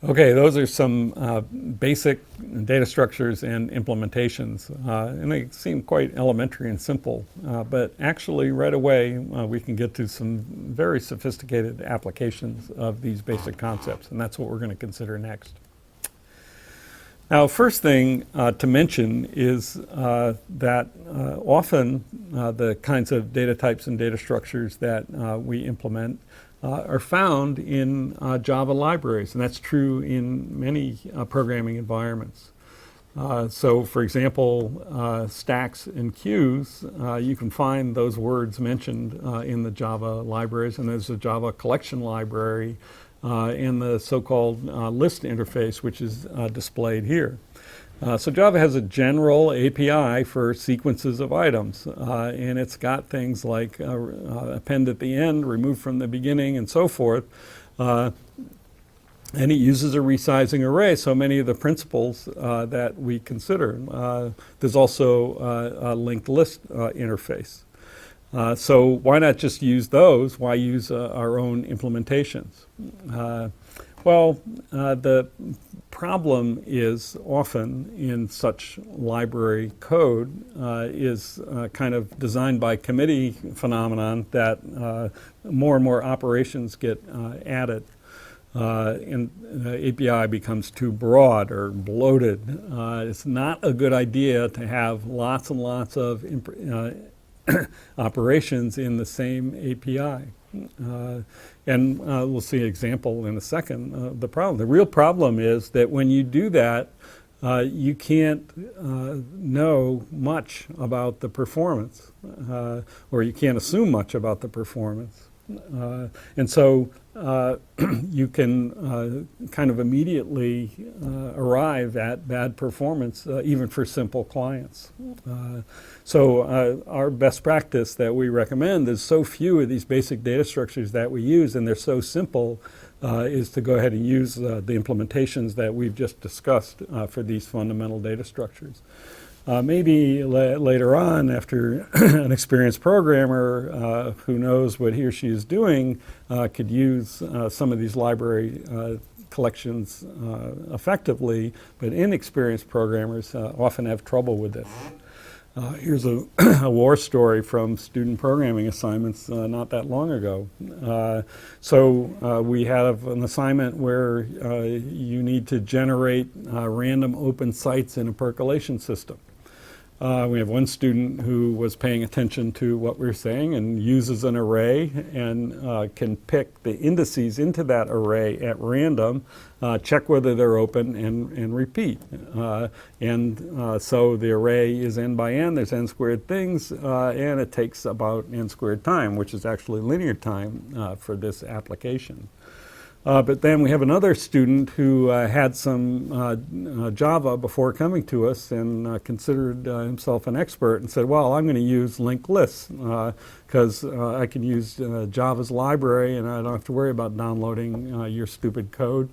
Okay, those are some basic data structures and implementations. And they seem quite elementary and simple, but actually right away we can get to some very sophisticated applications of these basic concepts, and that's what we're going to consider next. Now, first thing to mention is that often the kinds of data types and data structures that we implement are found in Java libraries, and that's true in many programming environments. So, for example, stacks and queues, you can find those words mentioned in the Java libraries, and there's a Java collection library and the so-called list interface, which is displayed here. So Java has a general API for sequences of items, and it's got things like append at the end, remove from the beginning, and so forth. And it uses a resizing array, so many of the principles that we consider. There's also a linked list interface. So why not just use those? Why use our own implementations? The problem is often in such library code is kind of designed by committee phenomenon that more and more operations get added. And the API becomes too broad or bloated. It's not a good idea to have lots and lots of operations in the same API. And we'll see an example in a second of the problem. The real problem is that when you do that, you can't know much about the performance, or you can't assume much about the performance. And so you can kind of immediately arrive at bad performance, even for simple clients. So our best practice that we recommend is so few of these basic data structures that we use, and they're so simple, is to go ahead and use the implementations that we've just discussed for these fundamental data structures. Maybe later on, after an experienced programmer who knows what he or she is doing could use some of these library collections effectively, but inexperienced programmers often have trouble with this. Here's a war story from student programming assignments not that long ago. So we have an assignment where you need to generate random open sites in a percolation system. We have one student who was paying attention to what we're saying and uses an array and can pick the indices into that array at random, check whether they're open, and repeat. So the array is n by n, there's n squared things, and it takes about n squared time, which is actually linear time for this application. But then we have another student who had some Java before coming to us and considered himself an expert and said, well, I'm going to use linked lists because I can use Java's library and I don't have to worry about downloading your stupid code.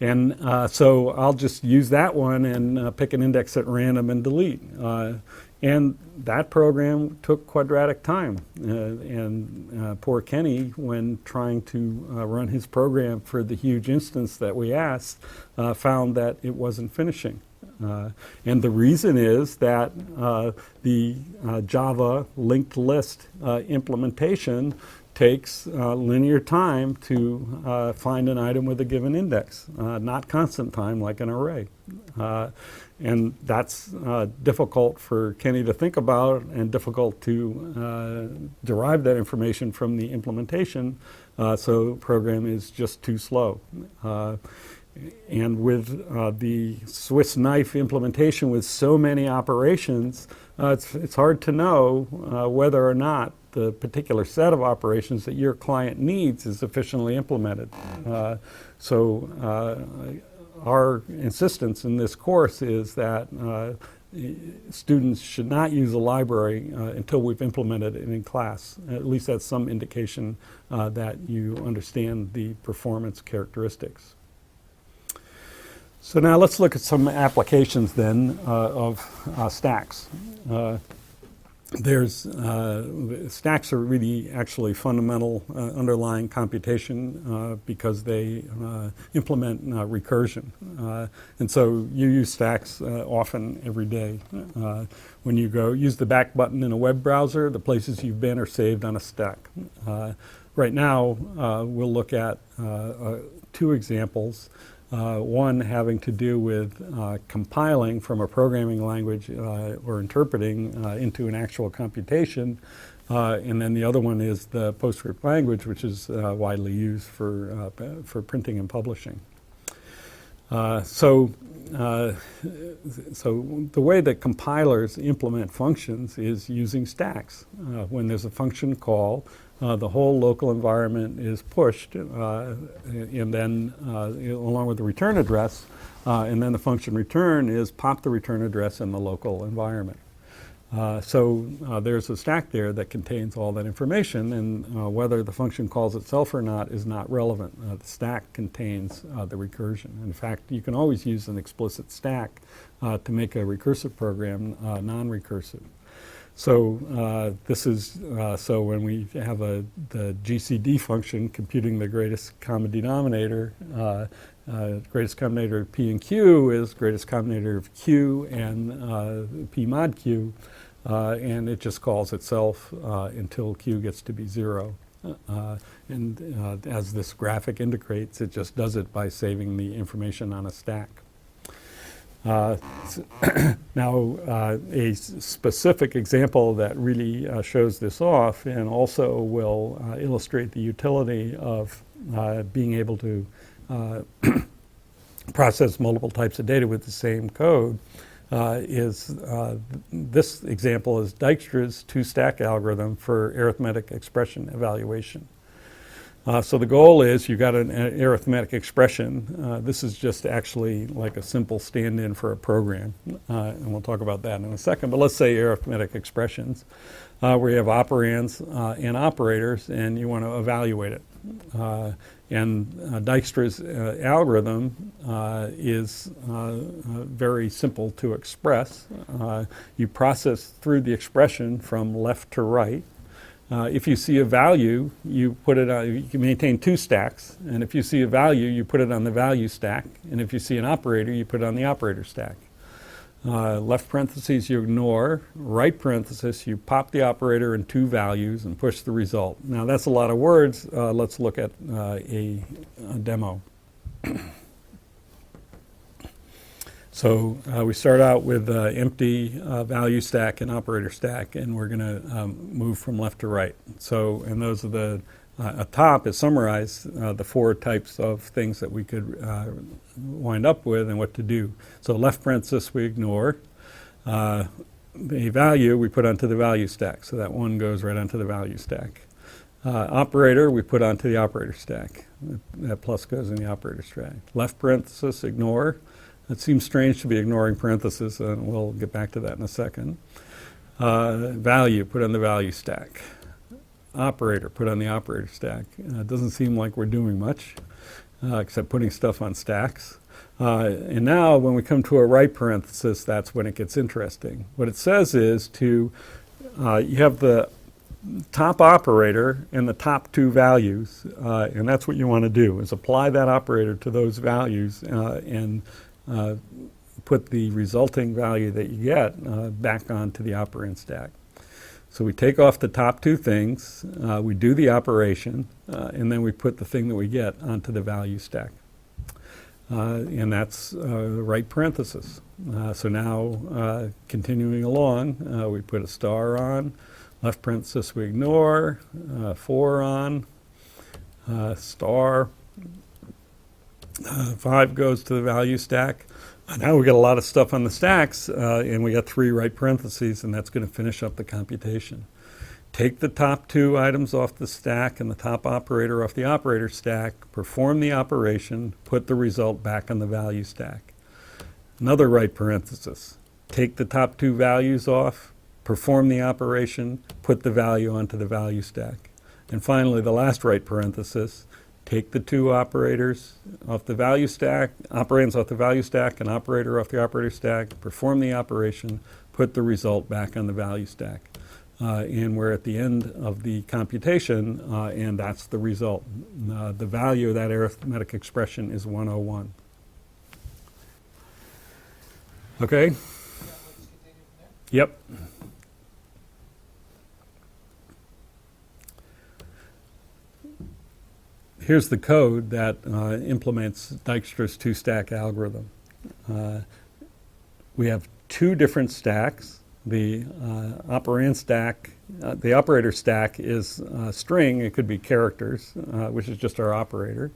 And so I'll just use that one and pick an index at random and delete. And that program took quadratic time. And poor Kenny, when trying to run his program for the huge instance that we asked, found that it wasn't finishing. And the reason is that the Java linked list implementation takes linear time to find an item with a given index, not constant time like an array. And that's difficult for Kenny to think about and difficult to derive that information from the implementation, so the program is just too slow. And with the Swiss knife implementation with so many operations, it's hard to know whether or not the particular set of operations that your client needs is efficiently implemented. Our insistence in this course is that students should not use a library until we've implemented it in class. At least that's some indication that you understand the performance characteristics. So now let's look at some applications then of stacks. stacks are really actually fundamental underlying computation because they implement recursion. And so you use stacks often every day. When you go use the back button in a web browser, the places you've been are saved on a stack. Right now, we'll look at two examples. One having to do with compiling from a programming language or interpreting into an actual computation. And then the other one is the PostScript language, which is widely used for printing and publishing. So the way that compilers implement functions is using stacks. When there's a function call, the whole local environment is pushed, and then along with the return address, and then the function return is pop the return address in the local environment. So there's a stack there that contains all that information, and whether the function calls itself or not is not relevant. The stack contains the recursion. In fact, you can always use an explicit stack to make a recursive program non-recursive. So this is so when we have the GCD function computing the greatest common denominator. Greatest common denominator of P and Q is greatest common denominator of Q and P mod Q, and it just calls itself until Q gets to be 0. And as this graphic indicates, it just does it by saving the information on a stack. Now, a specific example that really shows this off and also will illustrate the utility of being able to process multiple types of data with the same code is this example is Dijkstra's two-stack algorithm for arithmetic expression evaluation. So the goal is you've got an arithmetic expression. This is just actually like a simple stand-in for a program, and we'll talk about that in a second. But let's say arithmetic expressions, where you have operands and operators, and you want to evaluate it. And Dijkstra's algorithm is very simple to express. You process through the expression from left to right. If you see a value, you put it on, you can maintain two stacks, and if you see a value, you put it on the value stack, and if you see an operator, you put it on the operator stack. Left parentheses you ignore, right parenthesis you pop the operator in two values and push the result. Now that's a lot of words. Let's look at a demo. So we start out with empty value stack and operator stack, and we're going to move from left to right. So, and those are the, atop is summarized the 4 types of things that we could wind up with and what to do. So left parenthesis we ignore. The value we put onto the value stack, so that one goes right onto the value stack. Operator we put onto the operator stack. That plus goes in the operator stack. Left parenthesis ignore. It seems strange to be ignoring parentheses, and we'll get back to that in a second. Value, put on the value stack. Operator, put on the operator stack. It doesn't seem like we're doing much, except putting stuff on stacks. And now when we come to a right parenthesis, that's when it gets interesting. What it says is you have the top operator and the top 2 values, and that's what you want to do, is apply that operator to those values and put the resulting value that you get back onto the operand stack. So we take off the top 2 things, we do the operation, and then we put the thing that we get onto the value stack. And that's the right parenthesis. So now, continuing along, we put a star on, left parenthesis we ignore, 4 on, star, 5 goes to the value stack. Now we got a lot of stuff on the stacks, and we got 3 right parentheses, and that's going to finish up the computation. Take the top 2 items off the stack and the top operator off the operator stack, perform the operation, put the result back on the value stack. Another right parenthesis. Take the top 2 values off, perform the operation, put the value onto the value stack. And finally, the last right parenthesis. Take the 2 operators off the value stack, operands off the value stack, and operator off the operator stack, perform the operation, put the result back on the value stack. and we're at the end of the computation, and that's the result. The value of that arithmetic expression is 101. Okay? Yep. Here's the code that implements Dijkstra's two-stack algorithm. We have two different stacks. The operand stack, the operator stack is string. It could be characters, which is just our operator.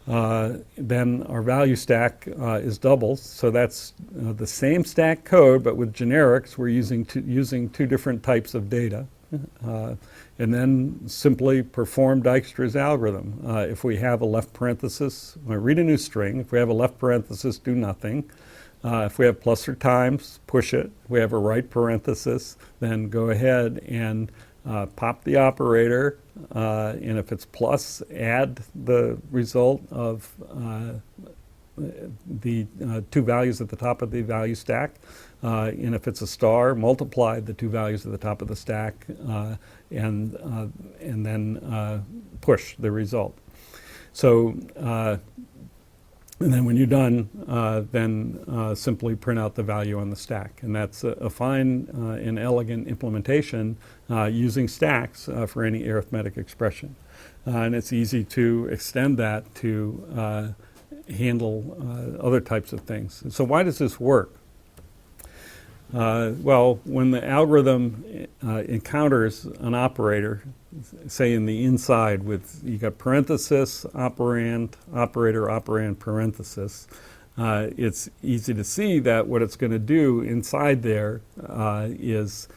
Then our value stack is doubles, so that's the same stack code, but with generics. We're using two different types of data, and then simply perform Dijkstra's algorithm. If we have a left parenthesis, read a new string. If we have a left parenthesis, do nothing. If we have plus or times, push it. If we have a right parenthesis, then go ahead and pop the operator, and if it's plus, add the result of the two values at the top of the value stack. And if it's a star, multiply the two values at the top of the stack, and then push the result. So, and then when you're done, then simply print out the value on the stack. And that's a fine and elegant implementation using stacks for any arithmetic expression. And it's easy to extend that to handle other types of things. So why does this work? Well, when the algorithm encounters an operator, say in the inside with, you got parenthesis, operand, operator, operand, parenthesis, it's easy to see that what it's going to do inside there is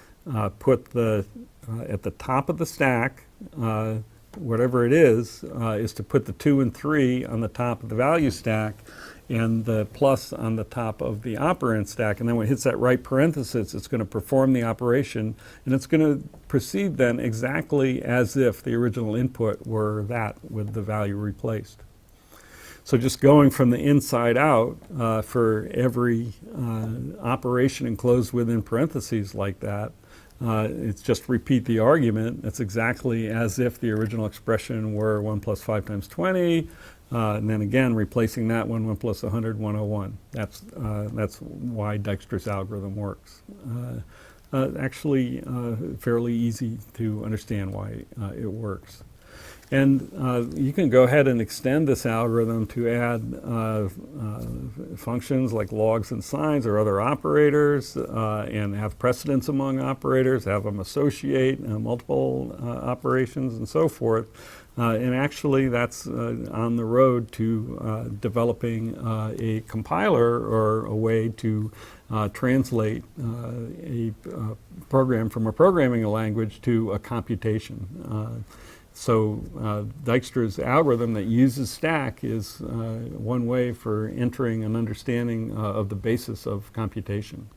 put at the top of the stack, whatever it is to put the 2 and 3 on the top of the value stack, and the plus on the top of the operand stack. And then when it hits that right parenthesis, it's going to perform the operation, and it's going to proceed then exactly as if the original input were that with the value replaced. So just going from the inside out for every operation enclosed within parentheses like that, it's just repeat the argument. It's exactly as if the original expression were 1 plus 5 times 20, and then again replacing that 1 plus 100, 101. That's why Dijkstra's algorithm works. Actually, fairly easy to understand why it works. And you can go ahead and extend this algorithm to add functions like logs and sines or other operators, and have precedence among operators, have them associate multiple operations and so forth. And actually that's on the road to developing a compiler or a way to translate a program from a programming language to a computation. So Dijkstra's algorithm that uses stack is one way for entering an understanding of the basis of computation.